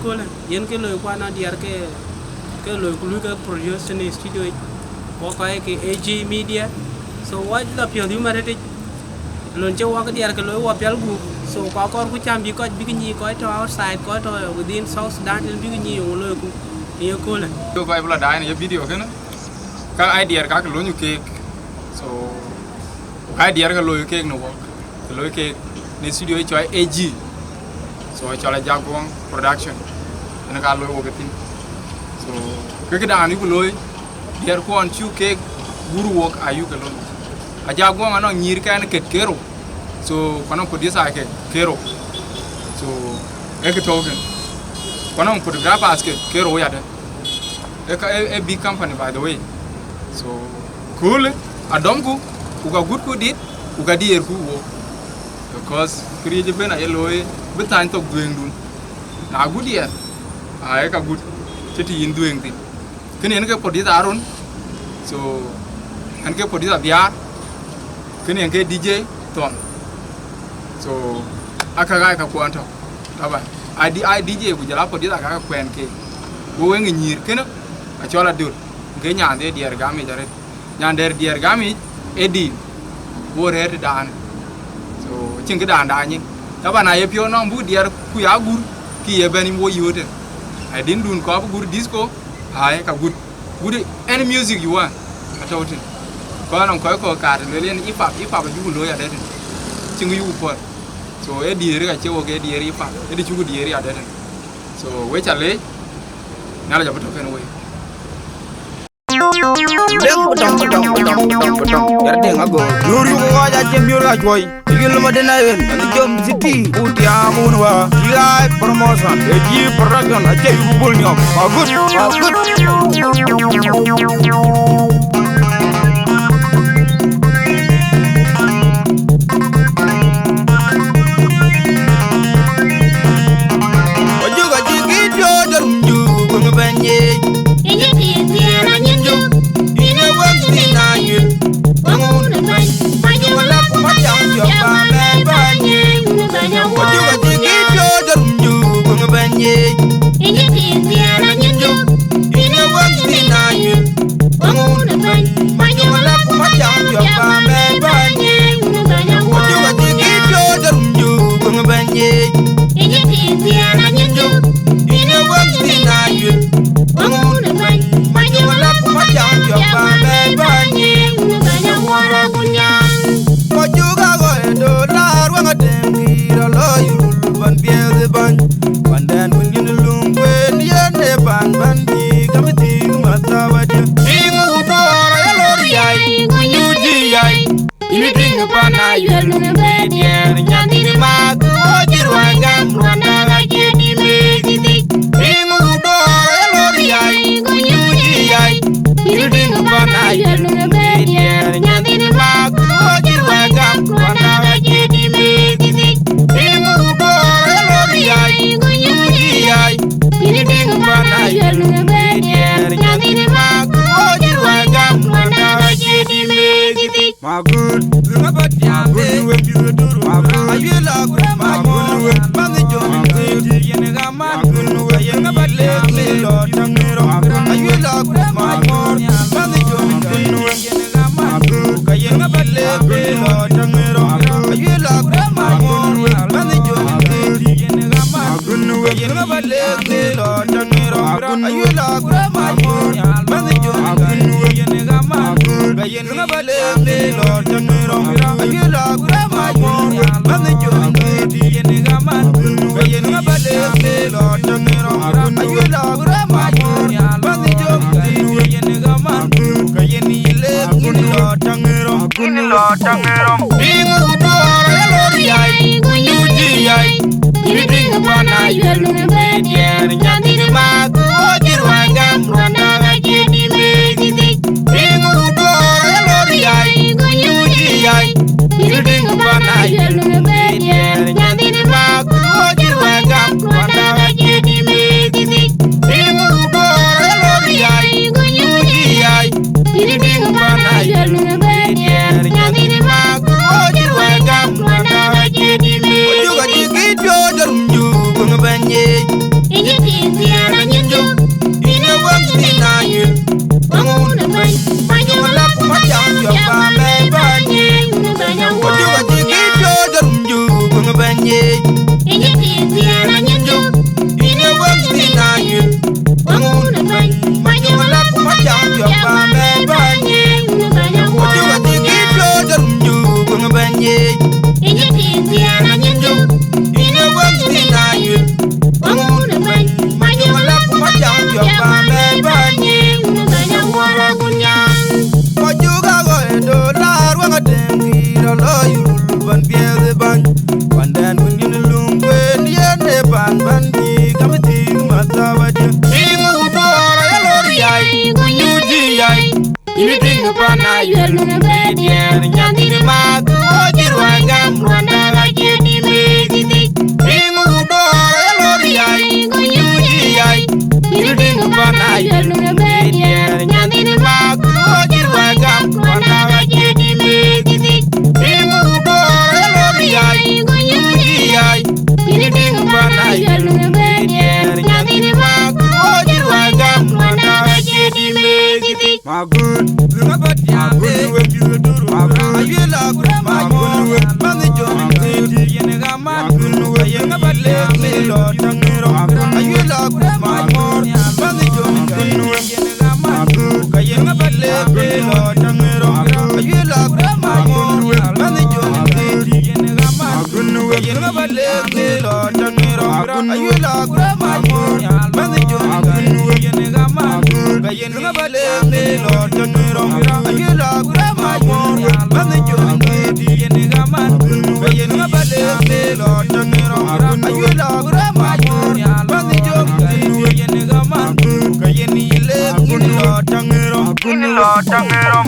ko la yen ke lo kwa na diar ke lo ku lu ke produce ni studio ko ka ke AG media so wa la pyo di mare te lon che wa ke diar ke lo wa pyal gu so ka ko ku cham bi ko bi ni ko to outside ko to within South Sudan bi ni lo ku ye ko la to vai bula dai ne video kana ka idea ka lo nyu ke so idea ka lo ke no lo ke ni studio cho AG so cho la Jaguar production ina ka lo ke tin so ke da ni ku lo diar ko an chu ke guru work ayu ke lo a Jaguar ngano nyir ka ne ke kero so kono ko disa ke kero so e ke token kono photographers ke kero ya de a big company by the way so cool adomku uga good ku dit uga dier ku wo because create bena yeloy betan to dueng dun na good ya ay ka good teti yin dueng tin kene en ke producer aron so en ke producer bia kene en ke DJ ton so aka ga ka kwanto taba ai DJ ku jala producer ka kwen ke wo wen nyir kene a chola dur ke nyande dier gami jare nyander dier gami edi wo rer dan so cing ke dan danyi taba na ye pio no bu dier ku ya gur ki ye beni wo yote I din dun ko bu gur disco ai ka good any music you want atawtin ko non ko ka le len ipa ba ju lo ya de cing yu po so e dier ga chewo ke dier ipa e di chu dier ya de so we chale nala jabuto ken we Yerde ngago yuri ko aja jembiur ga joy igil ma dina yen ani jom city uti amun wa giai promotion eji production aja yubul nyom bagus ojuga jigi do darumju ko ngbenye Banye Majola kumajam jomba me banye Ojuga jiki jodorum jugu ngabanye Inye tiara nyenju Ine wangsi na yun Wanguna bany Majola kumajam jomba me banye Ojuga jiki jodorum jugu ngabanye Inye tiara nyenju Ine wangsi na yun Wanguna bany Majola kumajam jomba me banye Majuga go edo lar wanga dengi lo yul ban biede ban pandan kun lungwe niene ban bandi kamati matawaje ingu dora ya loriyai kunyuji yai ini tingu pana yelu medier nyandini mag ojirwa gam rwanda gaje di megiti ingu dora ya loriyai kunyuji yai ini tingu pana yelu medier nyandini mag ojirwa gam rwanda gaje di megiti ingu dora ya loriyai kunyuji yai ini tingu pana yelu medier nyandini mag ojirwa gam rwanda gaje di megiti magun magun ayela magun mami jom tedi yenga magun yenga balle lo tangero ayela magun mami jom tedi yenga magun yenga balle lo tangero ayela magun mami jom tedi yenga magun yenga balle lo tangero ayela magun mami jom tedi yenga magun yenga balle lo tangero ayela magun mami jom tedi yenga magun yenga balle lo tangero ayela magun mami jom tedi yenga magun yenga le lo tangero